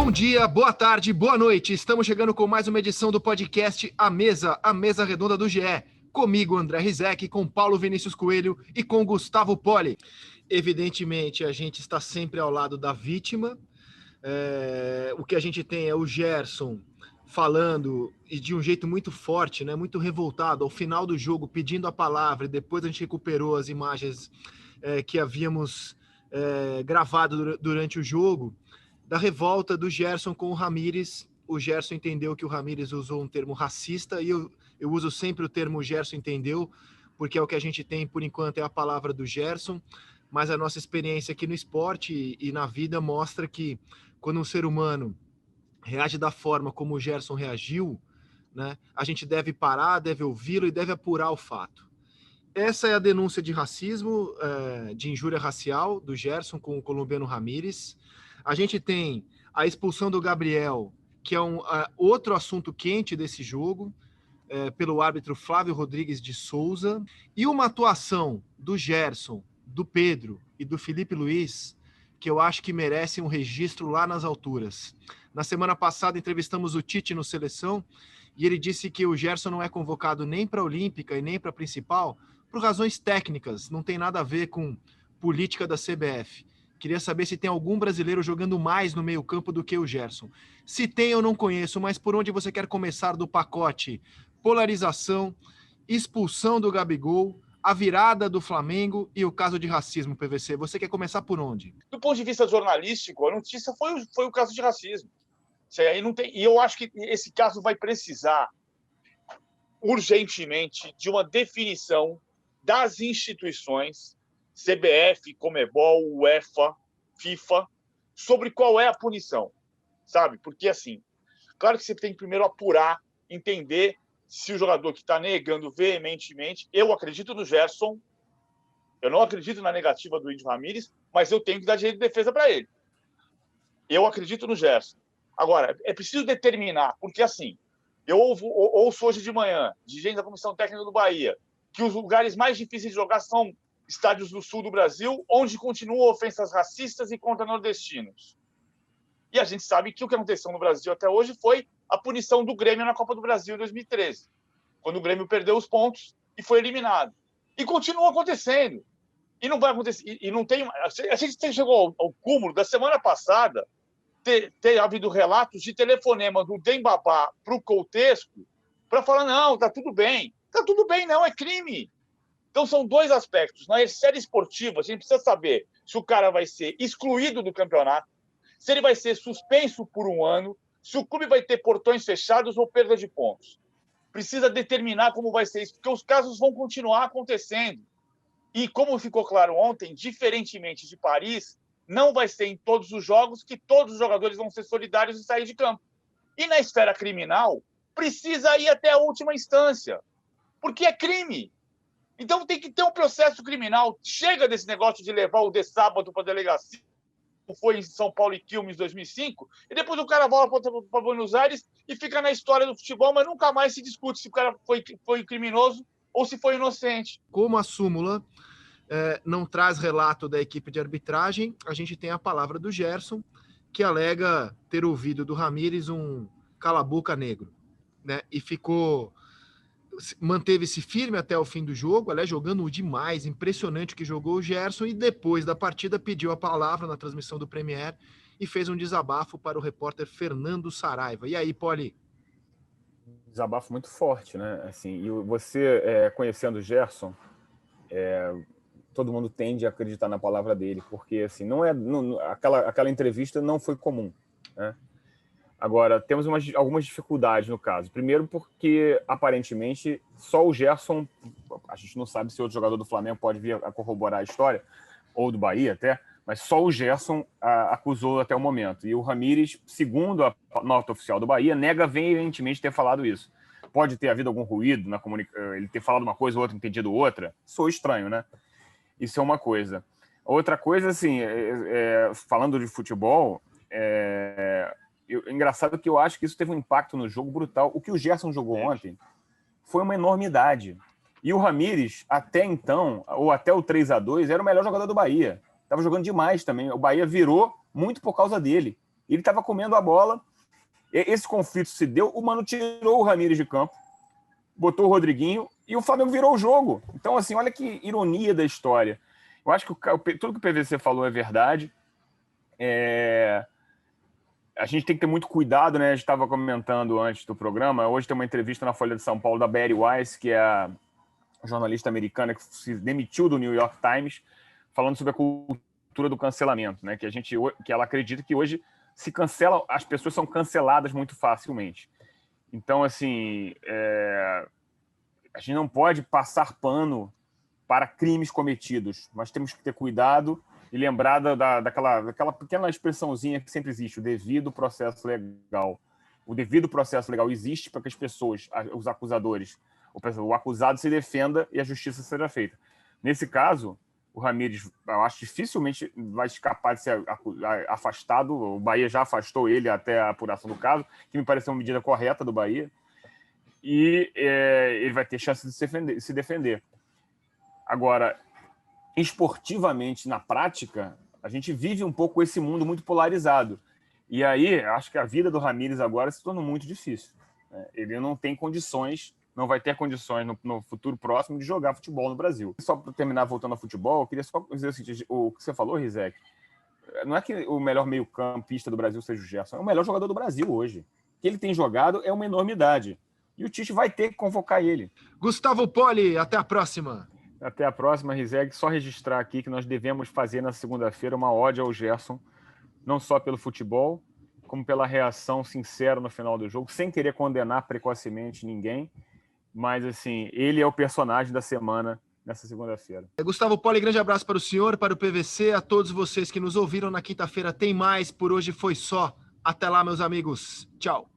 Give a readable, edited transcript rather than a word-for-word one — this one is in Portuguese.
Bom dia, boa tarde, boa noite. Estamos chegando com mais uma edição do podcast A Mesa Redonda do GE. Comigo, André Rizek, com Paulo Vinícius Coelho e com Gustavo Poli. Evidentemente, a gente está sempre ao lado da vítima. O que a gente tem é o Gerson falando e de um jeito muito forte, né, muito revoltado, ao final do jogo, pedindo a palavra, e depois a gente recuperou as imagens que havíamos gravado durante o jogo, da revolta do Gerson com o Ramires. O Gerson entendeu que o Ramires usou um termo racista, e eu uso sempre o termo Gerson entendeu, porque é o que a gente tem, por enquanto, é a palavra do Gerson, mas a nossa experiência aqui no esporte e na vida mostra que quando um ser humano reage da forma como o Gerson reagiu, né, a gente deve parar, deve ouvi-lo e deve apurar o fato. Essa é a denúncia de racismo, de injúria racial do Gerson com o colombiano Ramires. A gente tem a expulsão do Gabriel, que é outro assunto quente desse jogo, pelo árbitro Flávio Rodrigues de Souza, e uma atuação do Gerson, do Pedro e do Felipe Luiz, que eu acho que merecem um registro lá nas alturas. Na semana passada entrevistamos o Tite no Seleção, e ele disse que o Gerson não é convocado nem para a Olímpica e nem para a principal, por razões técnicas, não tem nada a ver com política da CBF. Queria saber se tem algum brasileiro jogando mais no meio-campo do que o Gerson. Se tem, eu não conheço, mas por onde você quer começar do pacote? Polarização, expulsão do Gabigol, a virada do Flamengo e o caso de racismo, PVC. Você quer começar por onde? Do ponto de vista jornalístico, a notícia foi o caso de racismo. Isso aí não tem, e eu acho que esse caso vai precisar urgentemente de uma definição das instituições, CBF, Conmebol, UEFA, FIFA, sobre qual é a punição, sabe? Porque, assim, claro que você tem que primeiro apurar, entender se o jogador que está negando veementemente, eu acredito no Gerson, eu não acredito na negativa do Índio Ramírez, mas eu tenho que dar direito de defesa para ele. Eu acredito no Gerson. Agora, é preciso determinar, porque, assim, eu ouço hoje de manhã, de gente da Comissão Técnica do Bahia, que os lugares mais difíceis de jogar são estádios do sul do Brasil, onde continuam ofensas racistas e contra nordestinos. E a gente sabe que o que aconteceu no Brasil até hoje foi a punição do Grêmio na Copa do Brasil em 2013, quando o Grêmio perdeu os pontos e foi eliminado. E continua acontecendo. E não vai acontecer. E não tem. A gente chegou ao cúmulo da semana passada ter havido relatos de telefonema do Dembabá para o Coutesco para falar: não, tá tudo bem. Tá tudo bem, não, é crime. Então, são dois aspectos. Na série esportiva, a gente precisa saber se o cara vai ser excluído do campeonato, se ele vai ser suspenso por um ano, se o clube vai ter portões fechados ou perda de pontos. Precisa determinar como vai ser isso, porque os casos vão continuar acontecendo. E, como ficou claro ontem, diferentemente de Paris, não vai ser em todos os jogos que todos os jogadores vão ser solidários e sair de campo. E na esfera criminal, precisa ir até a última instância, porque é crime. Então tem que ter um processo criminal. Chega desse negócio de levar o de sábado para a delegacia, como foi em São Paulo e Quilmes em 2005, e depois o cara volta para Buenos Aires e fica na história do futebol, mas nunca mais se discute se o cara foi criminoso ou se foi inocente. Como a súmula não traz relato da equipe de arbitragem, a gente tem a palavra do Gerson, que alega ter ouvido do Ramires um cala-boca negro, né? E manteve-se firme até o fim do jogo, aliás, jogando demais, impressionante o que jogou o Gerson, e depois da partida pediu a palavra na transmissão do Premier e fez um desabafo para o repórter Fernando Saraiva. E aí, Poli? Desabafo muito forte, né? Assim, e você, conhecendo o Gerson, todo mundo tende a acreditar na palavra dele, porque assim, aquela entrevista não foi comum, né? Agora, temos algumas dificuldades no caso. Primeiro porque, aparentemente, só o Gerson, a gente não sabe se outro jogador do Flamengo pode vir a corroborar a história, ou do Bahia até, mas só o Gerson acusou até o momento. E o Ramires, segundo a nota oficial do Bahia, nega veementemente ter falado isso. Pode ter havido algum ruído, ele ter falado uma coisa, o outro entendido outra. Sou estranho, né? Isso é uma coisa. Outra coisa, assim, falando de futebol, engraçado que eu acho que isso teve um impacto no jogo brutal. O que o Gerson jogou ontem foi uma enormidade. E o Ramires, até então, ou até o 3-2, era o melhor jogador do Bahia. Estava jogando demais também. O Bahia virou muito por causa dele. Ele estava comendo a bola, esse conflito se deu, o Mano tirou o Ramírez de campo, botou o Rodriguinho e o Flamengo virou o jogo. Então, assim, olha que ironia da história. Eu acho que tudo que o PVC falou é verdade. A gente tem que ter muito cuidado, né? A gente estava comentando antes do programa. Hoje tem uma entrevista na Folha de São Paulo da Bari Weiss, que é a jornalista americana que se demitiu do New York Times, falando sobre a cultura do cancelamento, né? Que ela acredita que hoje se cancela, as pessoas são canceladas muito facilmente. Então, assim, a gente não pode passar pano para crimes cometidos. Nós temos que ter cuidado e lembrar daquela pequena expressãozinha que sempre existe, o devido processo legal. O devido processo legal existe para que as pessoas, os acusadores, o acusado se defenda e a justiça seja feita. Nesse caso, o Ramírez, eu acho, dificilmente vai escapar de ser afastado. O Bahia já afastou ele até a apuração do caso, que me pareceu uma medida correta do Bahia. E ele vai ter chance de se defender. Agora, esportivamente, na prática, a gente vive um pouco esse mundo muito polarizado. E aí, acho que a vida do Ramírez agora se tornou muito difícil. Ele não tem condições, não vai ter condições no futuro próximo de jogar futebol no Brasil. Só para terminar, voltando ao futebol, eu queria só dizer o seguinte, o que você falou, Rizek, não é que o melhor meio-campista do Brasil seja o Gerson, é o melhor jogador do Brasil hoje. O que ele tem jogado é uma enormidade. E o Tite vai ter que convocar ele. Gustavo Poli, até a próxima. Até a próxima, Rizek. Só registrar aqui que nós devemos fazer na segunda-feira uma ode ao Gerson, não só pelo futebol, como pela reação sincera no final do jogo, sem querer condenar precocemente ninguém. Mas, assim, ele é o personagem da semana nessa segunda-feira. Gustavo Poli, grande abraço para o senhor, para o PVC, a todos vocês que nos ouviram na quinta-feira. Tem mais, por hoje foi só. Até lá, meus amigos. Tchau.